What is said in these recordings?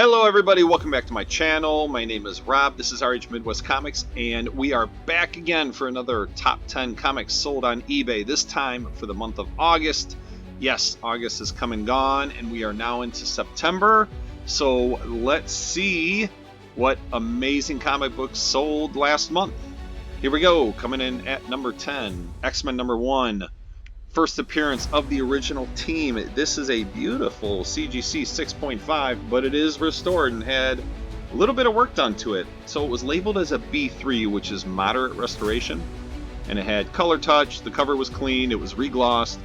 Hello everybody, welcome back to my channel. My name is Rob, this is RH Midwest Comics, and we are back again for another top 10 comics sold on eBay, this time for the month of August. Yes, August is come and gone, and we are now into September, so let's see what amazing comic books sold last month. Here we go, coming in at number 10, X-Men number 1. First appearance of the original team. This is a beautiful CGC 6.5, but it is restored and had a little bit of work done to it. So it was labeled as a B3, which is moderate restoration, and it had color touch, the cover was clean, it was reglossed,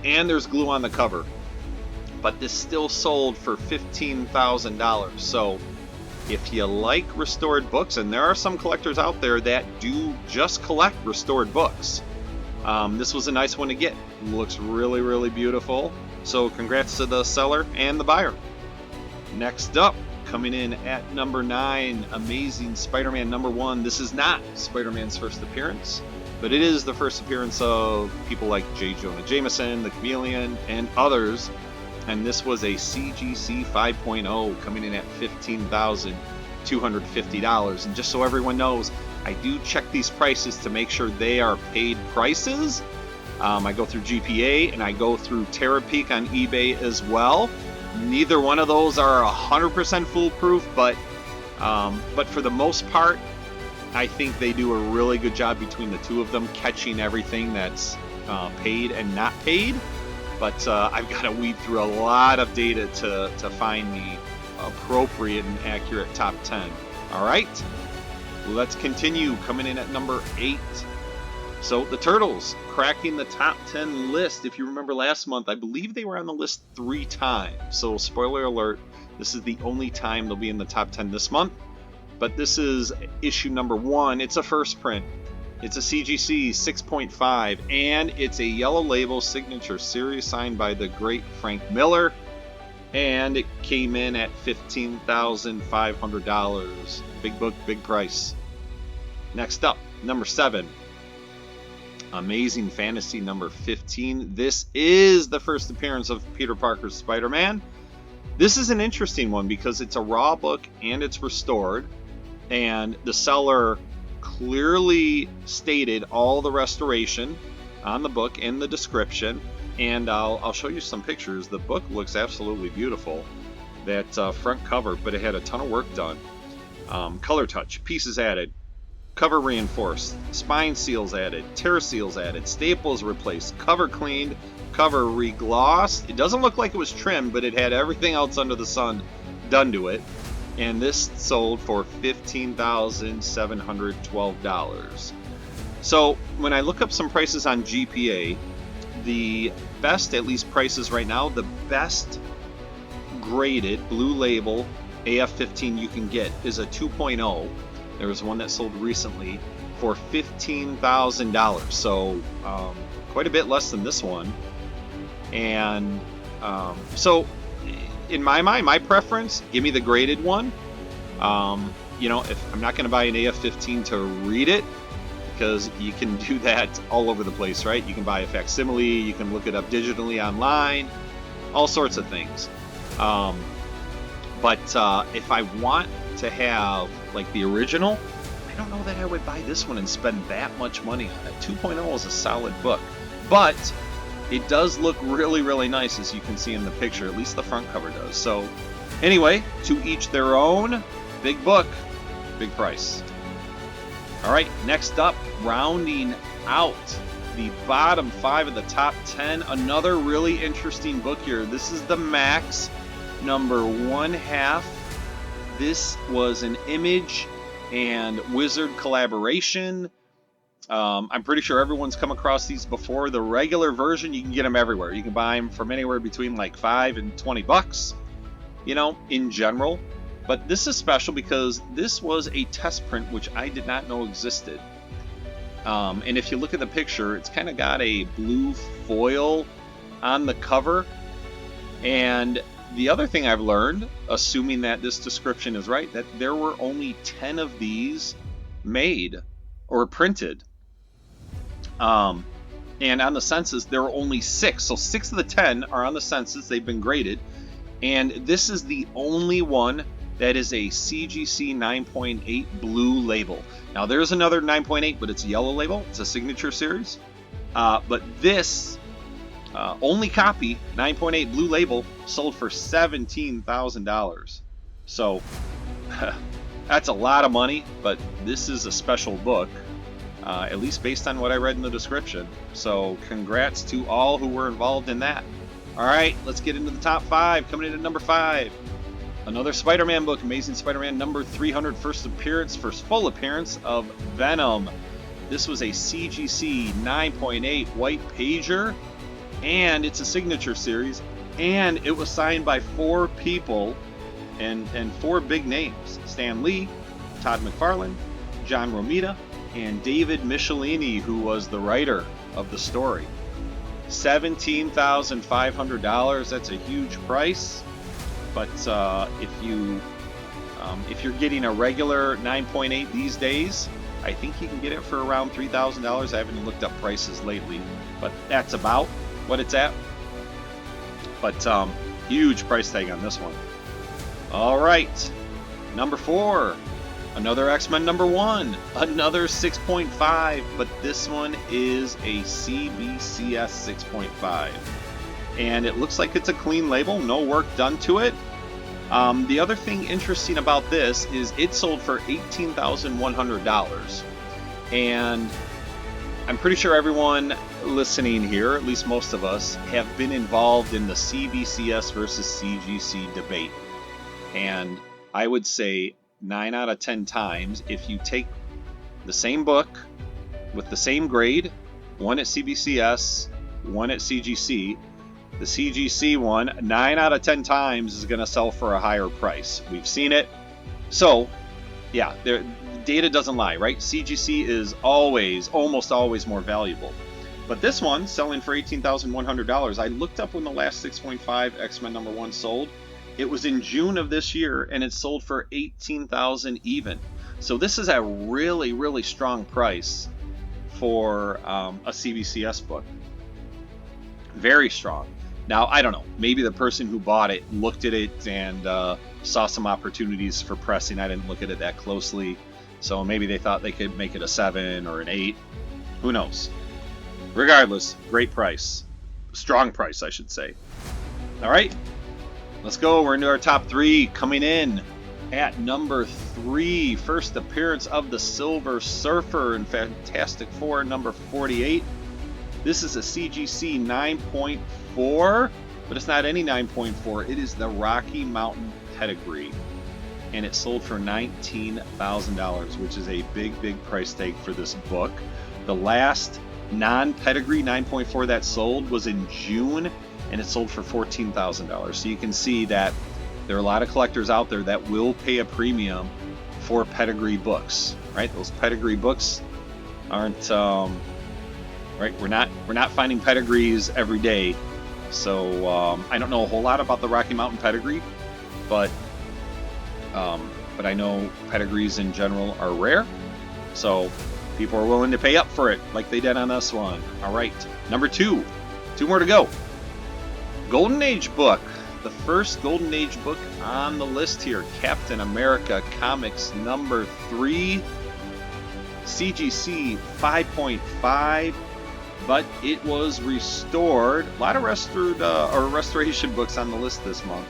and there's glue on the cover. But this still sold for $15,000. So if you like restored books, and there are some collectors out there that do just collect restored books, this was a nice one to get. Looks really, really beautiful. So congrats to the seller and the buyer. Next up, coming in at number 9, Amazing Spider-Man number 1. This is not Spider-Man's first appearance, but it is the first appearance of people like J. Jonah Jameson, the Chameleon, and others. And this was a CGC 5.0 coming in at $15,250. And just so everyone knows, I do check these prices to make sure they are paid prices. I go through GPA and I go through Terapeak on eBay as well. Neither one of those are 100% foolproof, but for the most part, I think they do a really good job between the two of them catching everything that's paid and not paid. But I've got to weed through a lot of data to find the appropriate and accurate top 10. All right. Let's continue, coming in at number 8. So the Turtles cracking the top 10 list. If you remember last month, I believe they were on the list 3 times. So spoiler alert, this is the only time they'll be in the top 10 this month. But this is issue number 1. It's a first print. It's a CGC 6.5, and it's a yellow label signature series signed by the great Frank Miller. And it came in at $15,500. Big book, big price. Next up, number 7. Amazing Fantasy number 15. This is the first appearance of Peter Parker's Spider-Man. This is an interesting one because it's a raw book and it's restored. And the seller clearly stated all the restoration on the book and the description. And I'll show you some pictures. The book looks absolutely beautiful. That front cover, but it had a ton of work done. Color touch, pieces added, cover reinforced, spine seals added, tear seals added, staples replaced, cover cleaned, cover reglossed. It doesn't look like it was trimmed, but it had everything else under the sun done to it. And this sold for $15,712. So when I look up some prices on GPA, the best, at least prices right now, the best graded blue label AF-15 you can get is a 2.0. There was one that sold recently for $15,000, so quite a bit less than this one. And so in my mind, my preference, give me the graded one. You know, if I'm not going to buy an AF-15 to read it, because you can do that all over the place, right? You can buy a facsimile, you can look it up digitally online, all sorts of things. But if I want to have like the original, I don't know that I would buy this one and spend that much money on it. 2.0 is a solid book, but it does look really, really nice, as you can see in the picture. At least the front cover does. So anyway, to each their own. Big book, big price. All right, next up, rounding out the bottom 5 of the top 10, another really interesting book here. This is the Max number 1/2. This was an Image and Wizard collaboration. I'm pretty sure everyone's come across these before. The regular version, you can get them everywhere. You can buy them from anywhere between like $5 and $20, you know, in general. But this is special because this was a test print, which I did not know existed. And if you look at the picture, it's kind of got a blue foil on the cover. And the other thing I've learned, assuming that this description is right, that there were only 10 of these made or printed. And on the census, there were only 6. So 6 of the 10 are on the census. They've been graded. And this is the only one That is a CGC 9.8 blue label. Now there's another 9.8, but it's a yellow label. It's a signature series. But this only copy, 9.8 blue label, sold for $17,000. So that's a lot of money, but this is a special book, at least based on what I read in the description. So congrats to all who were involved in that. All right, let's get into the top 5. Coming in at number 5, another Spider-Man book, Amazing Spider-Man number 300, first full appearance of Venom. This was a CGC 9.8 white pager, and it's a signature series, and it was signed by 4 people and 4 big names: Stan Lee, Todd McFarlane, John Romita, and David Michelini, who was the writer of the story. $17,500. That's a huge price, but if you're getting a regular 9.8 these days, I think you can get it for around $3,000. I haven't looked up prices lately, but that's about what it's at. But huge price tag on this one. All right, number 4, another X-Men number 1, another 6.5, but this one is a CBCS 6.5. And it looks like it's a clean label, no work done to it. The other thing interesting about this is it sold for $18,100. And I'm pretty sure everyone listening here, at least most of us, have been involved in the CBCS versus CGC debate. And I would say 9 out of 10 times, if you take the same book with the same grade, one at CBCS, one at CGC, the CGC one, 9 out of 10 times is going to sell for a higher price. We've seen it. So, yeah, data doesn't lie, right? CGC is almost always more valuable. But this one, selling for $18,100, I looked up when the last 6.5 X-Men number 1 sold. It was in June of this year, and it sold for $18,000 even. So this is a really, really strong price for a CBCS book. Very strong. Now, I don't know. Maybe the person who bought it looked at it and saw some opportunities for pressing. I didn't look at it that closely. So maybe they thought they could make it a 7 or an 8. Who knows? Regardless, great price. Strong price, I should say. All right. Let's go. We're into our top 3. Coming in at number 3, first appearance of the Silver Surfer in Fantastic Four number 48. This is a CGC 9.4, but it's not any 9.4. It is the Rocky Mountain Pedigree, and it sold for $19,000, which is a big, big price tag for this book. The last non-pedigree 9.4 that sold was in June, and it sold for $14,000. So you can see that there are a lot of collectors out there that will pay a premium for pedigree books, right? Those pedigree books aren't right. We're not finding pedigrees every day. So I don't know a whole lot about the Rocky Mountain pedigree, but I know pedigrees in general are rare. So people are willing to pay up for it, like they did on this one. All right, number 2. 2 more to go. Golden Age book. The first Golden Age book on the list here, Captain America Comics number 3, CGC 5.5, but it was restored. A lot of restoration books on the list this month.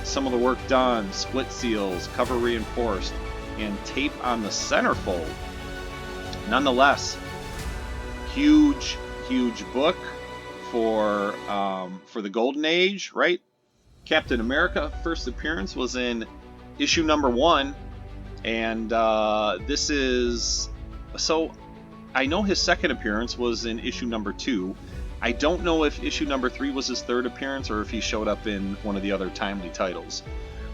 Some of the work done, split seals, cover reinforced, and tape on the centerfold. Nonetheless, huge book for the Golden Age, right? Captain America first appearance was in issue number 1, and this is so. I know his second appearance was in issue number 2. I don't know if issue number 3 was his third appearance or if he showed up in one of the other timely titles.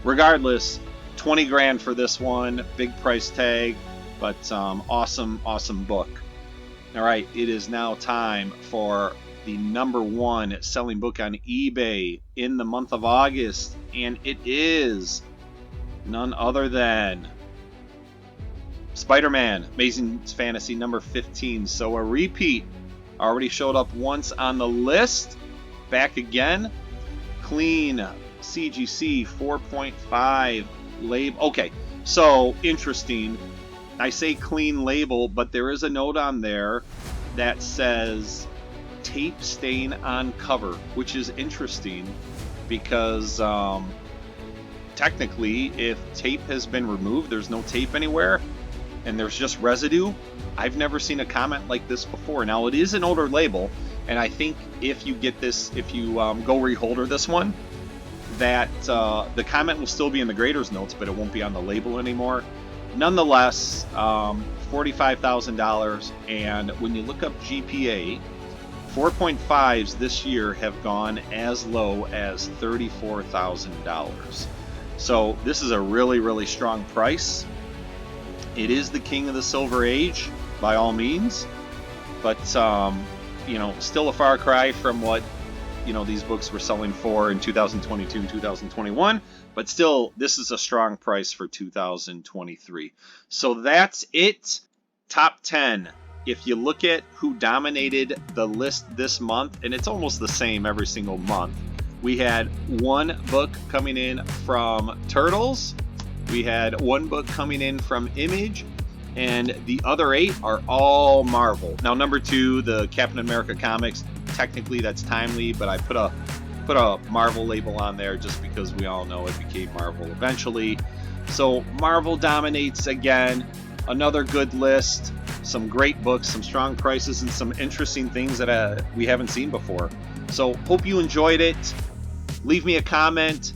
Regardless, 20 grand for this one, big price tag, but awesome book. All right, it is now time for the number 1 selling book on eBay in the month of August, and it is none other than Spider-Man Amazing Fantasy number 15. So a repeat. Already showed up once on the list. Back again. Clean CGC 4.5 label. Okay, so interesting. I say clean label, but there is a note on there that says tape stain on cover, which is interesting because technically if tape has been removed, there's no tape anywhere and there's just residue. I've never seen a comment like this before. Now it is an older label, and I think if you get this, if you go reholder this one, that the comment will still be in the grader's notes, but it won't be on the label anymore. Nonetheless, $45,000, and when you look up GPA, 4.5s this year have gone as low as $34,000. So this is a really, really strong price. It is the king of the silver age by all means, but you know, still a far cry from what, you know, these books were selling for in 2022, 2021, but still this is a strong price for 2023. So that's it. Top 10. If you look at who dominated the list this month, and it's almost the same every single month, we had one book coming in from Turtles, we had one book coming in from Image, and the other 8 are all Marvel. Now number 2, the Captain America comics, technically that's timely, but I put a Marvel label on there just because we all know it became Marvel eventually. So Marvel dominates again. Another good list, some great books, some strong prices, and some interesting things that we haven't seen before. So hope you enjoyed it. Leave me a comment.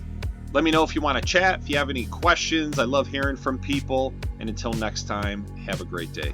Let me know if you want to chat, if you have any questions. I love hearing from people. And until next time, have a great day.